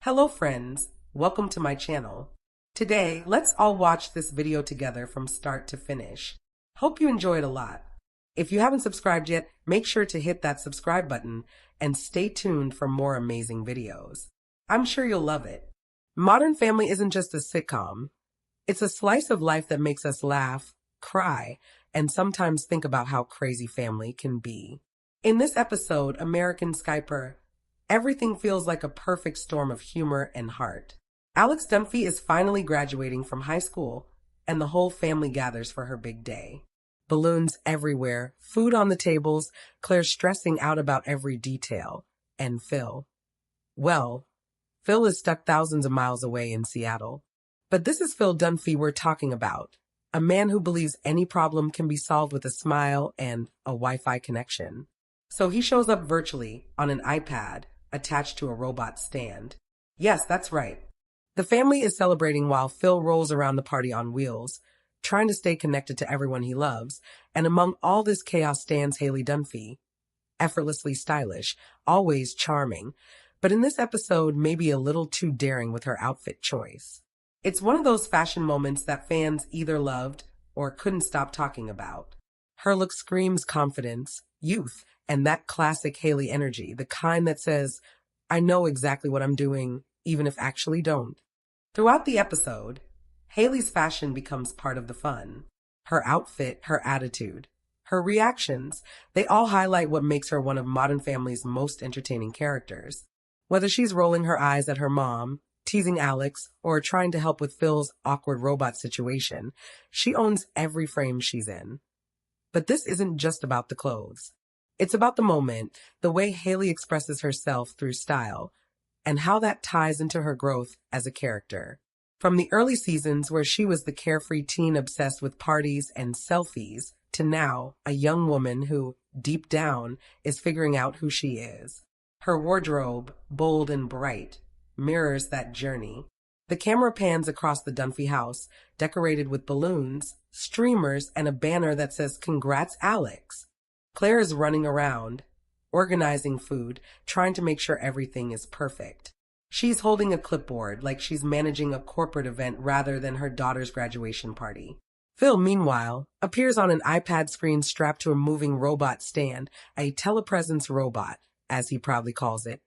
Hello friends, welcome to my channel. Today, let's all watch this video together from start to finish. Hope you enjoy it a lot. If you haven't subscribed yet, make sure to hit that subscribe button and stay tuned for more amazing videos. I'm sure you'll love it. Modern Family isn't just a sitcom. It's a slice of life that makes us laugh, cry, and sometimes think about how crazy family can be. In this episode, American Skyper, everything feels like a perfect storm of humor and heart. Alex Dunphy is finally graduating from high school, and the whole family gathers for her big day. Balloons everywhere, food on the tables, Claire stressing out about every detail. And Phil. Well, Phil is stuck thousands of miles away in Seattle. But this is Phil Dunphy we're talking about. A man who believes any problem can be solved with a smile and a Wi-Fi connection. So he shows up virtually on an iPad attached to a robot stand. Yes, that's right. The family is celebrating while Phil rolls around the party on wheels, trying to stay connected to everyone he loves, and among all this chaos stands Haley Dunphy. Effortlessly stylish, always charming, but in this episode maybe a little too daring with her outfit choice. It's one of those fashion moments that fans either loved or couldn't stop talking about. Her look screams confidence, youth, and that classic Haley energy, the kind that says, I know exactly what I'm doing, even if actually don't. Throughout the episode, Haley's fashion becomes part of the fun. Her outfit, her attitude, her reactions, they all highlight what makes her one of Modern Family's most entertaining characters. Whether she's rolling her eyes at her mom, teasing Alex, or trying to help with Phil's awkward robot situation, she owns every frame she's in. But this isn't just about the clothes. It's about the moment, the way Haley expresses herself through style, and how that ties into her growth as a character. From the early seasons where she was the carefree teen obsessed with parties and selfies, to now, a young woman who, deep down, is figuring out who she is. Her wardrobe, bold and bright, mirrors that journey. The camera pans across the Dunphy house, decorated with balloons, streamers, and a banner that says, Congrats, Alex. Claire is running around, organizing food, trying to make sure everything is perfect. She's holding a clipboard like she's managing a corporate event rather than her daughter's graduation party. Phil, meanwhile, appears on an iPad screen strapped to a moving robot stand, a telepresence robot, as he proudly calls it,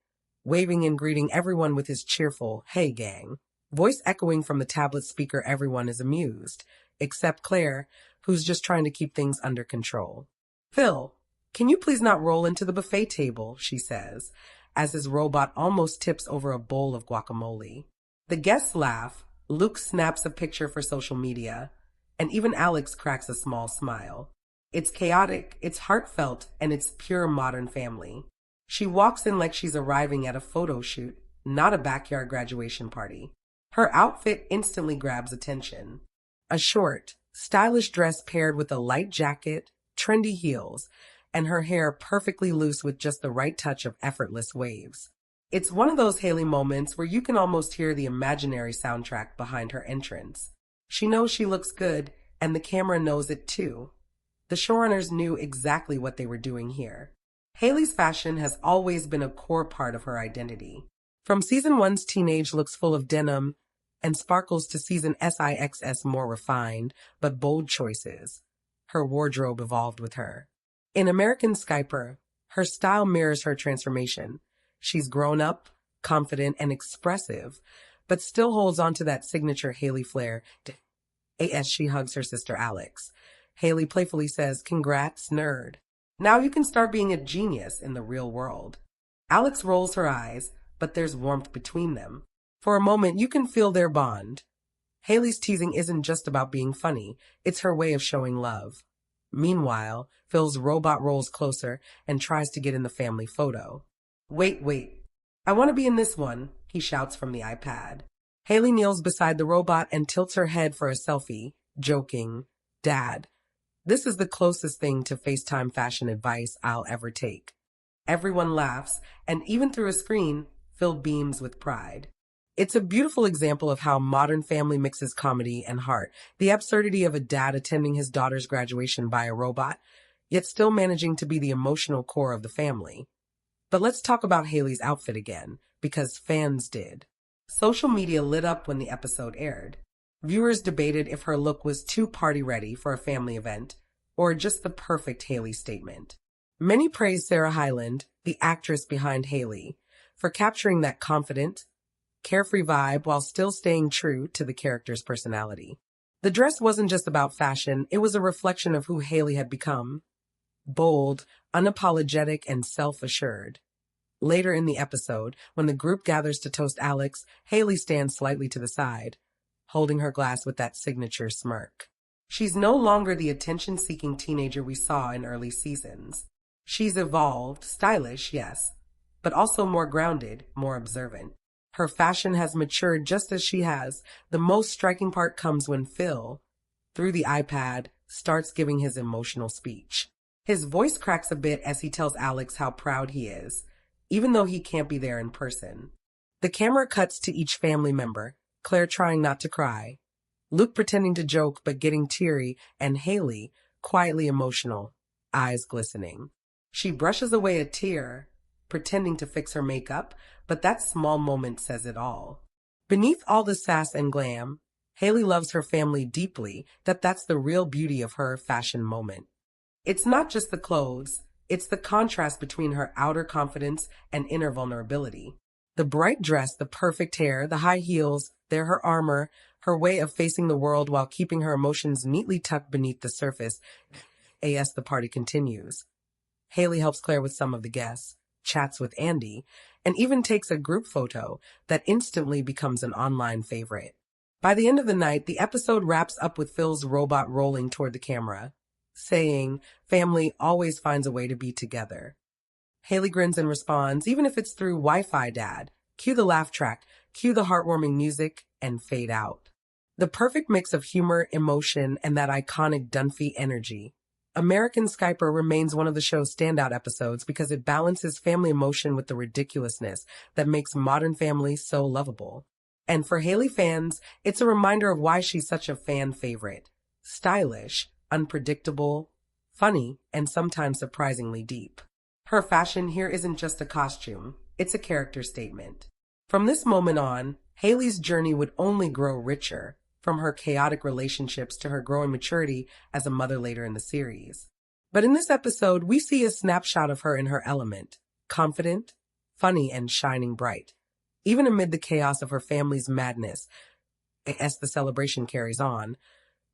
waving and greeting everyone with his cheerful, hey gang. Voice echoing from the tablet speaker, everyone is amused, except Claire, who's just trying to keep things under control. Phil, can you please not roll into the buffet table, she says, as his robot almost tips over a bowl of guacamole. The guests laugh, Luke snaps a picture for social media, and even Alex cracks a small smile. It's chaotic, it's heartfelt, and it's pure Modern Family. She walks in like she's arriving at a photo shoot, not a backyard graduation party. Her outfit instantly grabs attention. A short, stylish dress paired with a light jacket, trendy heels, and her hair perfectly loose with just the right touch of effortless waves. It's one of those Haley moments where you can almost hear the imaginary soundtrack behind her entrance. She knows she looks good, and the camera knows it too. The showrunners knew exactly what they were doing here. Haley's fashion has always been a core part of her identity. From season 1's teenage looks full of denim and sparkles to season SIX's more refined but bold choices, her wardrobe evolved with her. In American Skyper, her style mirrors her transformation. She's grown up, confident, and expressive, but still holds on to that signature Haley flair as she hugs her sister Alex. Haley playfully says, Congrats, nerd. Now you can start being a genius in the real world. Alex rolls her eyes, but there's warmth between them. For a moment, you can feel their bond. Haley's teasing isn't just about being funny, it's her way of showing love. Meanwhile, Phil's robot rolls closer and tries to get in the family photo. Wait. I want to be in this one, he shouts from the iPad. Haley kneels beside the robot and tilts her head for a selfie, joking, Dad, this is the closest thing to FaceTime fashion advice I'll ever take. Everyone laughs, and even through a screen, Phil beams with pride. It's a beautiful example of how Modern Family mixes comedy and heart, the absurdity of a dad attending his daughter's graduation by a robot, yet still managing to be the emotional core of the family. But let's talk about Haley's outfit again, because fans did. Social media lit up when the episode aired. Viewers debated if her look was too party-ready for a family event or just the perfect Haley statement. Many praised Sarah Hyland, the actress behind Haley, for capturing that confident, carefree vibe while still staying true to the character's personality. The dress wasn't just about fashion, it was a reflection of who Haley had become. Bold, unapologetic, and self-assured. Later in the episode, when the group gathers to toast Alex, Haley stands slightly to the side, holding her glass with that signature smirk. She's no longer the attention-seeking teenager we saw in early seasons. She's evolved, stylish, yes, but also more grounded, more observant. Her fashion has matured just as she has. The most striking part comes when Phil, through the iPad, starts giving his emotional speech. His voice cracks a bit as he tells Alex how proud he is, even though he can't be there in person. The camera cuts to each family member, Claire trying not to cry, Luke pretending to joke but getting teary, and Haley, quietly emotional, eyes glistening. She brushes away a tear, pretending to fix her makeup, but that small moment says it all. Beneath all the sass and glam, Haley loves her family deeply. That's the real beauty of her fashion moment. It's not just the clothes, it's the contrast between her outer confidence and inner vulnerability. The bright dress, the perfect hair, the high heels, they're her armor, her way of facing the world while keeping her emotions neatly tucked beneath the surface. As the party continues, Haley helps Claire with some of the guests, chats with Andy, and even takes a group photo that instantly becomes an online favorite. By the end of the night, the episode wraps up with Phil's robot rolling toward the camera, saying, "Family always finds a way to be together." Haley grins and responds, even if it's through Wi-Fi, Dad. Cue the laugh track, cue the heartwarming music, and fade out. The perfect mix of humor, emotion, and that iconic Dunphy energy. American Skyper remains one of the show's standout episodes because it balances family emotion with the ridiculousness that makes Modern Family so lovable. And for Haley fans, it's a reminder of why she's such a fan favorite. Stylish, unpredictable, funny, and sometimes surprisingly deep. Her fashion here isn't just a costume, it's a character statement. From this moment on, Haley's journey would only grow richer, from her chaotic relationships to her growing maturity as a mother later in the series. But in this episode, we see a snapshot of her in her element, confident, funny, and shining bright. Even amid the chaos of her family's madness, as the celebration carries on,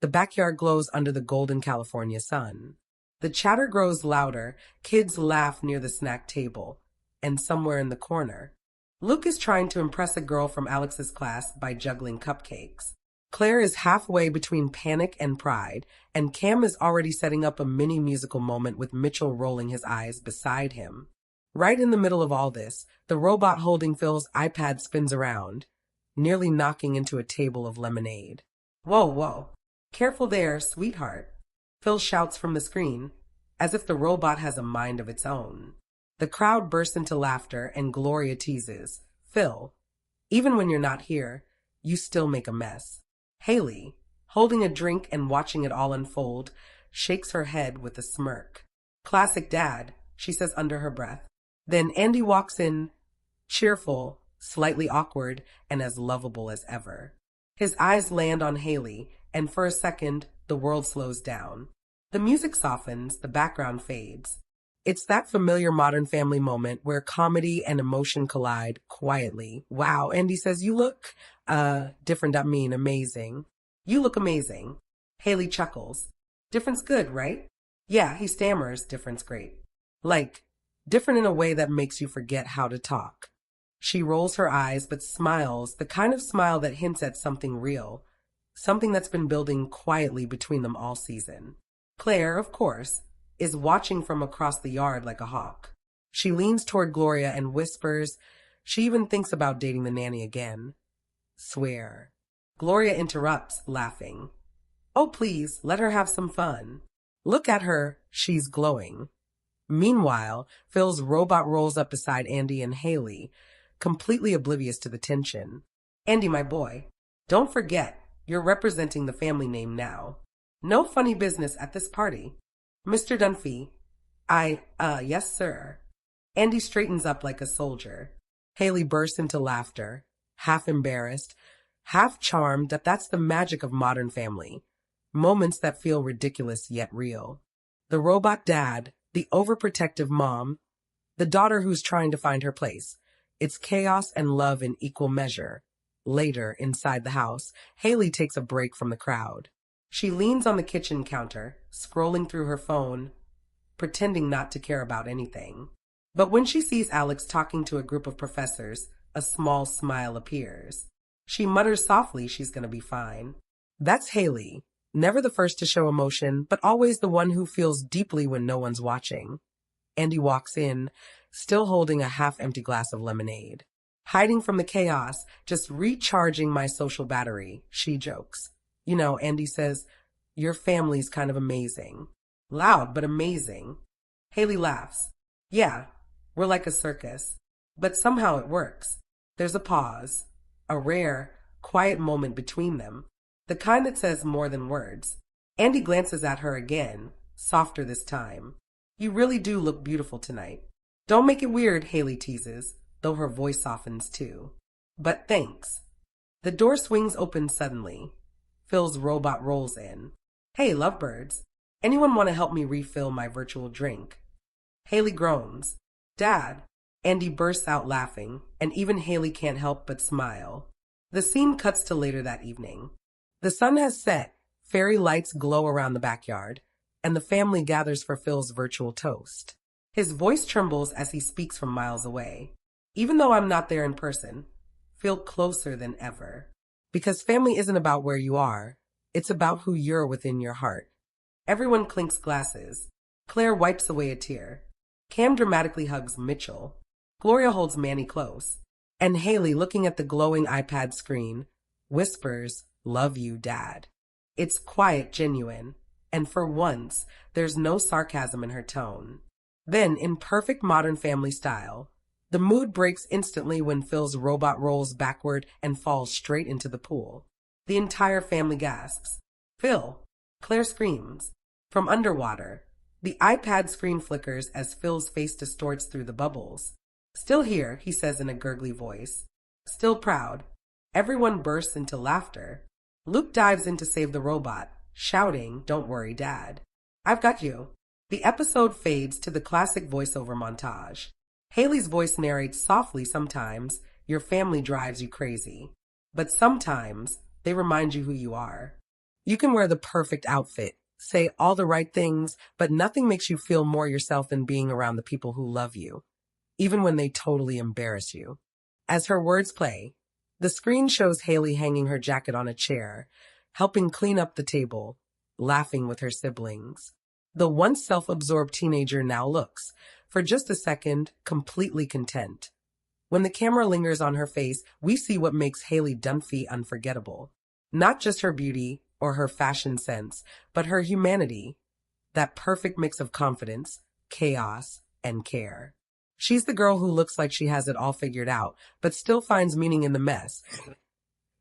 the backyard glows under the golden California sun. The chatter grows louder, kids laugh near the snack table, and somewhere in the corner, Luke is trying to impress a girl from Alex's class by juggling cupcakes. Claire is halfway between panic and pride, and Cam is already setting up a mini musical moment with Mitchell rolling his eyes beside him. Right in the middle of all this, the robot holding Phil's iPad spins around, nearly knocking into a table of lemonade. "Whoa, whoa. Careful there, sweetheart," Phil shouts from the screen, as if the robot has a mind of its own. The crowd bursts into laughter, and Gloria teases, "Phil, even when you're not here, you still make a mess." Haley, holding a drink and watching it all unfold, shakes her head with a smirk. "Classic Dad," she says under her breath. Then Andy walks in, cheerful, slightly awkward, and as lovable as ever. His eyes land on Haley, and for a second, the world slows down. The music softens, the background fades. It's that familiar Modern Family moment where comedy and emotion collide quietly. "Wow," Andy says, "you look, different, I mean, amazing." "You look amazing." Haley chuckles. "Different's good, right?" "Yeah," he stammers, "different's great." Like, different in a way that makes you forget how to talk. She rolls her eyes but smiles, the kind of smile that hints at something real, something that's been building quietly between them all season. Claire, of course, is watching from across the yard like a hawk. She leans toward Gloria and whispers she even thinks about dating the nanny again. "Swear." Gloria interrupts, laughing. "Oh, please, let her have some fun. Look at her, she's glowing." Meanwhile, Phil's robot rolls up beside Andy and Haley, completely oblivious to the tension. "Andy, my boy, don't forget, you're representing the family name now. No funny business at this party. Mr. Dunphy, yes, sir." Andy straightens up like a soldier. Haley bursts into laughter, half embarrassed, half charmed that that's the magic of Modern Family. Moments that feel ridiculous yet real. The robot dad, the overprotective mom, the daughter who's trying to find her place. It's chaos and love in equal measure. Later, inside the house, Haley takes a break from the crowd. She leans on the kitchen counter, scrolling through her phone, pretending not to care about anything. But when she sees Alex talking to a group of professors, a small smile appears. She mutters softly she's gonna be fine. That's Haley, never the first to show emotion, but always the one who feels deeply when no one's watching. Andy walks in, still holding a half-empty glass of lemonade. Hiding from the chaos, just recharging my social battery, she jokes. You know, Andy says, your family's kind of amazing. Loud, but amazing. Haley laughs. Yeah, we're like a circus. But somehow it works. There's a pause, a rare, quiet moment between them, the kind that says more than words. Andy glances at her again, softer this time. You really do look beautiful tonight. Don't make it weird, Haley teases, though her voice softens too. But thanks. The door swings open suddenly. Phil's robot rolls in. Hey, lovebirds. Anyone want to help me refill my virtual drink? Haley groans. Dad. Andy bursts out laughing, and even Haley can't help but smile. The scene cuts to later that evening. The sun has set, fairy lights glow around the backyard, and the family gathers for Phil's virtual toast. His voice trembles as he speaks from miles away. Even though I'm not there in person, feel closer than ever. Because family isn't about where you are, it's about who you're within your heart. Everyone clinks glasses. Claire wipes away a tear. Cam dramatically hugs Mitchell. Gloria holds Manny close. And Haley, looking at the glowing iPad screen, whispers, "Love you, Dad." It's quiet, genuine, and for once, there's no sarcasm in her tone. Then, in perfect Modern Family style, the mood breaks instantly when Phil's robot rolls backward and falls straight into the pool. The entire family gasps. Phil! Claire screams. From underwater, the iPad screen flickers as Phil's face distorts through the bubbles. Still here, he says in a gurgly voice. Still proud. Everyone bursts into laughter. Luke dives in to save the robot, shouting, "Don't worry, Dad. I've got you." The episode fades to the classic voiceover montage. Haley's voice narrates softly sometimes, "Your family drives you crazy." But sometimes, they remind you who you are. You can wear the perfect outfit, say all the right things, but nothing makes you feel more yourself than being around the people who love you, even when they totally embarrass you. As her words play, the screen shows Haley hanging her jacket on a chair, helping clean up the table, laughing with her siblings. The once self-absorbed teenager now looks, for just a second, completely content. When the camera lingers on her face, we see what makes Haley Dunphy unforgettable. Not just her beauty or her fashion sense, but her humanity. That perfect mix of confidence, chaos, and care. She's the girl who looks like she has it all figured out, but still finds meaning in the mess.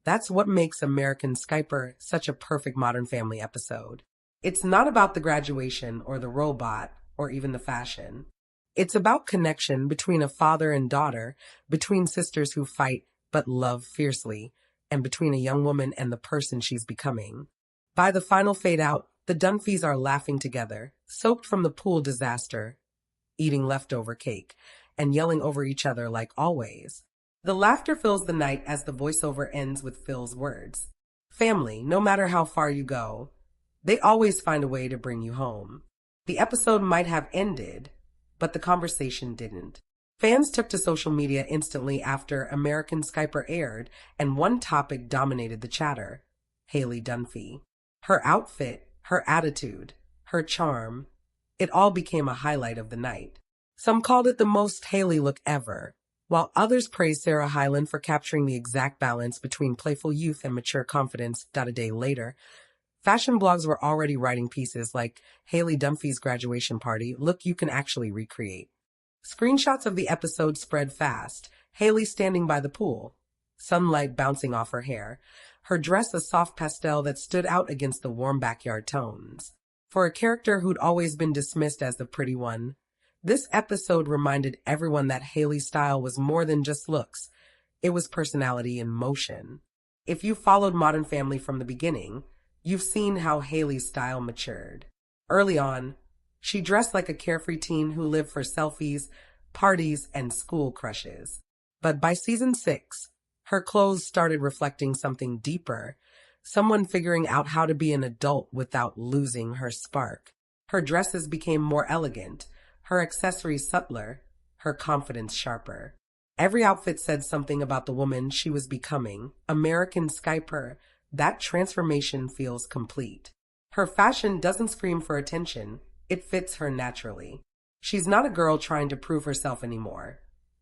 That's what makes American Skyper such a perfect Modern Family episode. It's not about the graduation or the robot or even the fashion. It's about connection between a father and daughter, between sisters who fight but love fiercely, and between a young woman and the person she's becoming. By the final fade out, the Dunphys are laughing together, soaked from the pool disaster, eating leftover cake, and yelling over each other like always. The laughter fills the night as the voiceover ends with Phil's words. Family, no matter how far you go, they always find a way to bring you home. The episode might have ended, but the conversation didn't. Fans took to social media instantly after American Skyper aired, and one topic dominated the chatter: Haley Dunphy. Her outfit, her attitude, her charm, it all became a highlight of the night. Some called it the most Haley look ever, while others praised Sarah Hyland for capturing the exact balance between playful youth and mature confidence. A day later, fashion blogs were already writing pieces like Haley Dunphy's graduation party, look you can actually recreate. Screenshots of the episode spread fast. Haley standing by the pool, sunlight bouncing off her hair, her dress a soft pastel that stood out against the warm backyard tones. For a character who'd always been dismissed as the pretty one, this episode reminded everyone that Haley's style was more than just looks. It was personality in motion. If you followed Modern Family from the beginning, you've seen how Haley's style matured. Early on, she dressed like a carefree teen who lived for selfies, parties, and school crushes. But by season 6, her clothes started reflecting something deeper, someone figuring out how to be an adult without losing her spark. Her dresses became more elegant, her accessories subtler, her confidence sharper. Every outfit said something about the woman she was becoming. American Skyper, that transformation feels complete. Her fashion doesn't scream for attention, it fits her naturally. She's not a girl trying to prove herself anymore.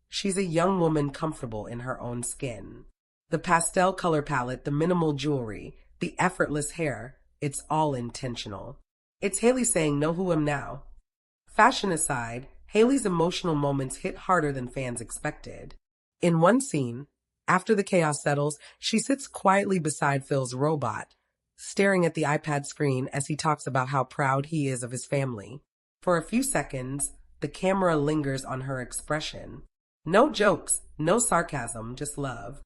She's a young woman comfortable in her own skin. The pastel color palette, the minimal jewelry, the effortless hair, it's all intentional. It's Haley saying, know who I am now. Fashion aside, Haley's emotional moments hit harder than fans expected. In one scene, after the chaos settles, she sits quietly beside Phil's robot, staring at the iPad screen as he talks about how proud he is of his family. For a few seconds, the camera lingers on her expression. No jokes, no sarcasm, just love.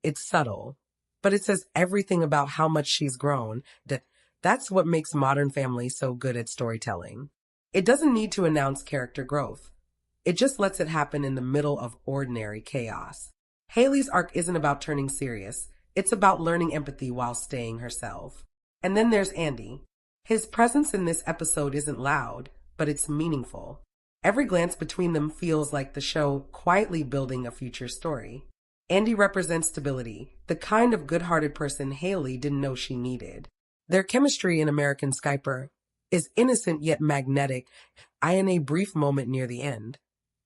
It's subtle, but it says everything about how much she's grown. That's what makes Modern Family so good at storytelling. It doesn't need to announce character growth. It just lets it happen in the middle of ordinary chaos. Haley's arc isn't about turning serious. It's about learning empathy while staying herself. And then there's Andy. His presence in this episode isn't loud, but it's meaningful. Every glance between them feels like the show quietly building a future story. Andy represents stability, the kind of good-hearted person Haley didn't know she needed. Their chemistry in American Skyper is innocent yet magnetic, in a brief moment near the end.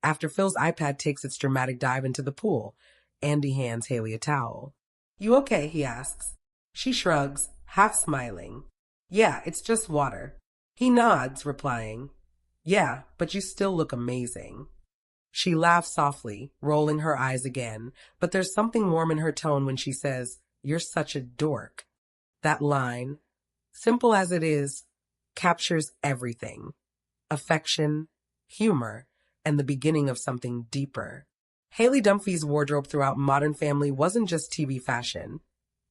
After Phil's iPad takes its dramatic dive into the pool, Andy hands Haley a towel. You okay? He asks. She shrugs, half smiling. Yeah, it's just water. He nods, replying, yeah, but you still look amazing. She laughs softly, rolling her eyes again, but there's something warm in her tone when she says, you're such a dork. That line, simple as it is, captures everything. Affection, humor, and the beginning of something deeper. Haley Dunphy's wardrobe throughout Modern Family wasn't just TV fashion.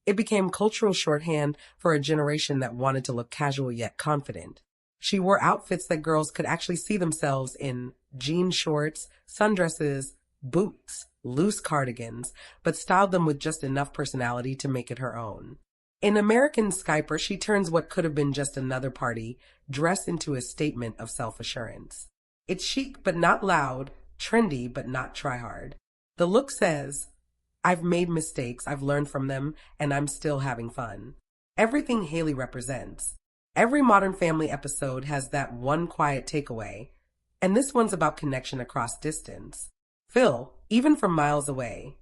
It became cultural shorthand for a generation that wanted to look casual yet confident. She wore outfits that girls could actually see themselves in: jean shorts, sundresses, boots, loose cardigans, but styled them with just enough personality to make it her own. In American Skyper, she turns what could have been just another party dress into a statement of self-assurance. It's chic but not loud, trendy but not try-hard. The look says, I've made mistakes, I've learned from them, and I'm still having fun. Everything Haley represents. Every Modern Family episode has that one quiet takeaway, and this one's about connection across distance. Phil, even from miles away,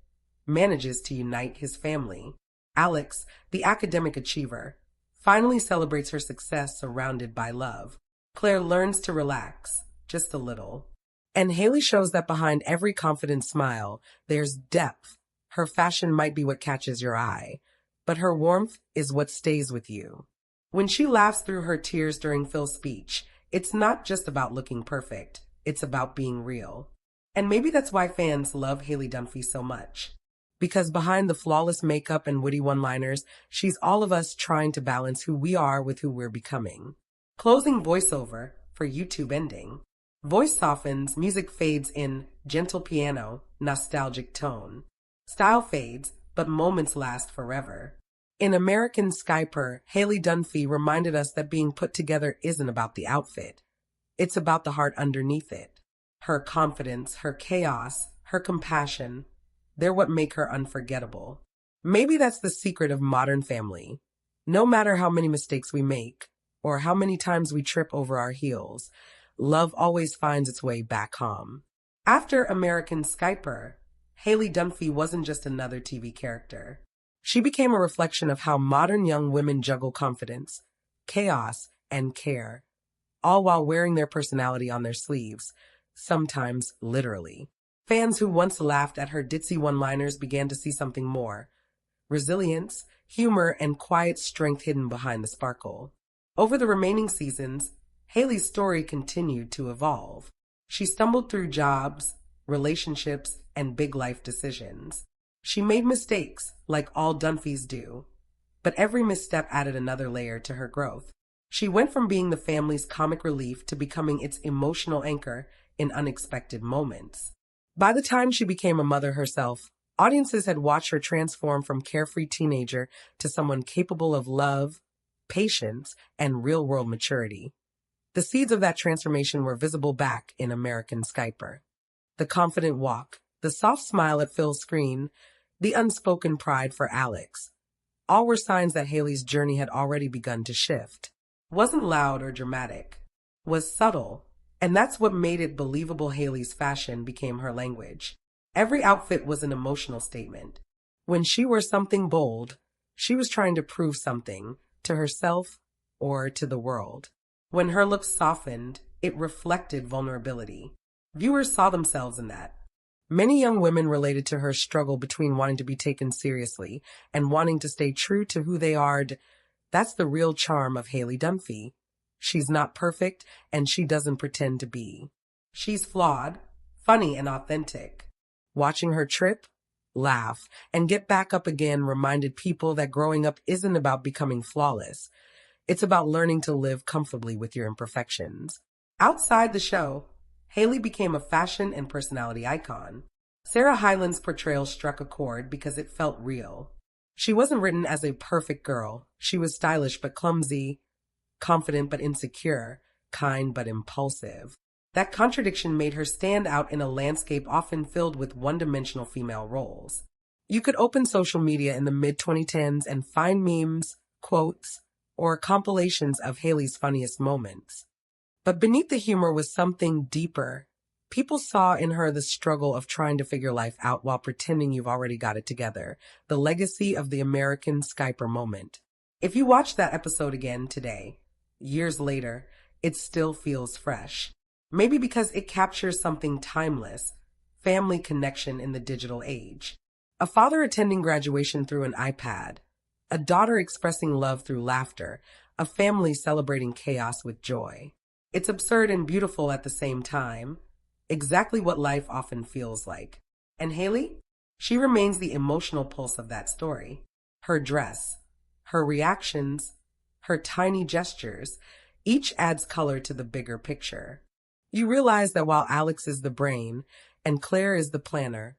manages to unite his family. Alex, the academic achiever, finally celebrates her success surrounded by love. Claire learns to relax, just a little. And Haley shows that behind every confident smile, there's depth. Her fashion might be what catches your eye, but her warmth is what stays with you. When she laughs through her tears during Phil's speech, it's not just about looking perfect, it's about being real. And maybe that's why fans love Haley Dunphy so much. Because behind the flawless makeup and witty one-liners, she's all of us trying to balance who we are with who we're becoming. Closing voiceover for YouTube ending. Voice softens, music fades in gentle piano, nostalgic tone. Style fades, but moments last forever. In American Skyper, Haley Dunphy reminded us that being put together isn't about the outfit. It's about the heart underneath it. Her confidence, her chaos, her compassion, they're what make her unforgettable. Maybe that's the secret of Modern Family. No matter how many mistakes we make, or how many times we trip over our heels, love always finds its way back home. After American Skyper, Haley Dunphy wasn't just another TV character. She became a reflection of how modern young women juggle confidence, chaos, and care, all while wearing their personality on their sleeves, sometimes literally. Fans who once laughed at her ditzy one-liners began to see something more: resilience, humor, and quiet strength hidden behind the sparkle. Over the remaining seasons, Haley's story continued to evolve. She stumbled through jobs, relationships, and big life decisions. She made mistakes, like all Dunphys do, but every misstep added another layer to her growth. She went from being the family's comic relief to becoming its emotional anchor in unexpected moments. By the time she became a mother herself, audiences had watched her transform from carefree teenager to someone capable of love, patience, and real-world maturity. The seeds of that transformation were visible back in American Skyper. The confident walk, the soft smile at Phil's screen, the unspoken pride for Alex. All were signs that Haley's journey had already begun to shift. Wasn't loud or dramatic, was subtle, and that's what made it believable. Haley's fashion became her language. Every outfit was an emotional statement. When she wore something bold, she was trying to prove something to herself or to the world. When her look softened, it reflected vulnerability. Viewers saw themselves in that. Many young women related to her struggle between wanting to be taken seriously and wanting to stay true to who they are. That's the real charm of Haley Dunphy. She's not perfect, and she doesn't pretend to be. She's flawed, funny, and authentic. Watching her trip, laugh, and get back up again reminded people that growing up isn't about becoming flawless. It's about learning to live comfortably with your imperfections. Outside the show, Haley became a fashion and personality icon. Sarah Hyland's portrayal struck a chord because it felt real. She wasn't written as a perfect girl. She was stylish but clumsy, confident but insecure, kind but impulsive. That contradiction made her stand out in a landscape often filled with one-dimensional female roles. You could open social media in the mid-2010s and find memes, quotes, or compilations of Haley's funniest moments. But beneath the humor was something deeper. People saw in her the struggle of trying to figure life out while pretending you've already got it together, the legacy of the American Skyper moment. If you watch that episode again today, years later, it still feels fresh. Maybe because it captures something timeless, family connection in the digital age. A father attending graduation through an iPad, a daughter expressing love through laughter, a family celebrating chaos with joy. It's absurd and beautiful at the same time, exactly what life often feels like. And Haley? She remains the emotional pulse of that story. Her dress, her reactions, her tiny gestures, each adds color to the bigger picture. You realize that while Alex is the brain and Claire is the planner,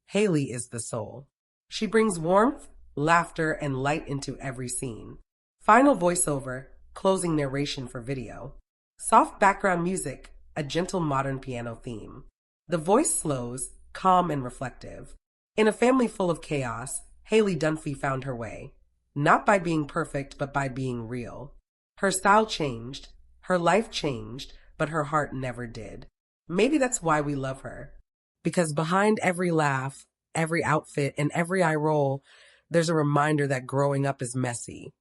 Haley is the soul. She brings warmth, laughter, and light into every scene. Final voiceover, closing narration for video. Soft background music, a gentle modern piano theme. The voice slows, calm and reflective. In a family full of chaos, Haley Dunphy found her way. Not by being perfect, but by being real. Her style changed, her life changed, but her heart never did. Maybe that's why we love her. Because behind every laugh, every outfit, and every eye roll, there's a reminder that growing up is messy,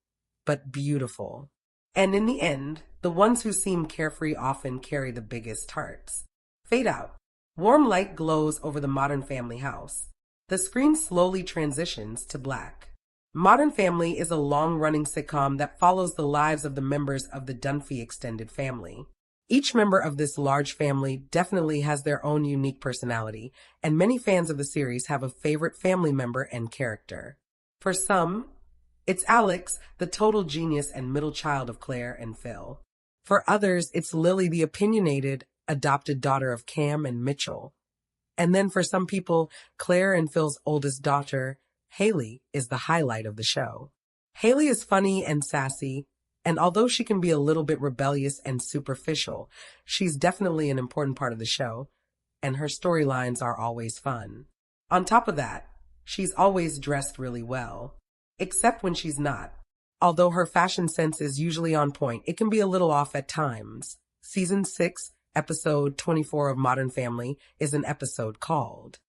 but beautiful. And in the end, the ones who seem carefree often carry the biggest hearts. Fade out. Warm light glows over the Modern Family house. The screen slowly transitions to black. Modern Family is a long-running sitcom that follows the lives of the members of the Dunphy extended family. Each member of this large family definitely has their own unique personality, and many fans of the series have a favorite family member and character. For some, it's Alex, the total genius and middle child of Claire and Phil. For others, it's Lily, the opinionated, adopted daughter of Cam and Mitchell. And then for some people, Claire and Phil's oldest daughter, Haley, is the highlight of the show. Haley is funny and sassy, and although she can be a little bit rebellious and superficial, she's definitely an important part of the show, and her storylines are always fun. On top of that, she's always dressed really well. Except when she's not. Although her fashion sense is usually on point, it can be a little off at times. Season 6, episode 24 of Modern Family is an episode called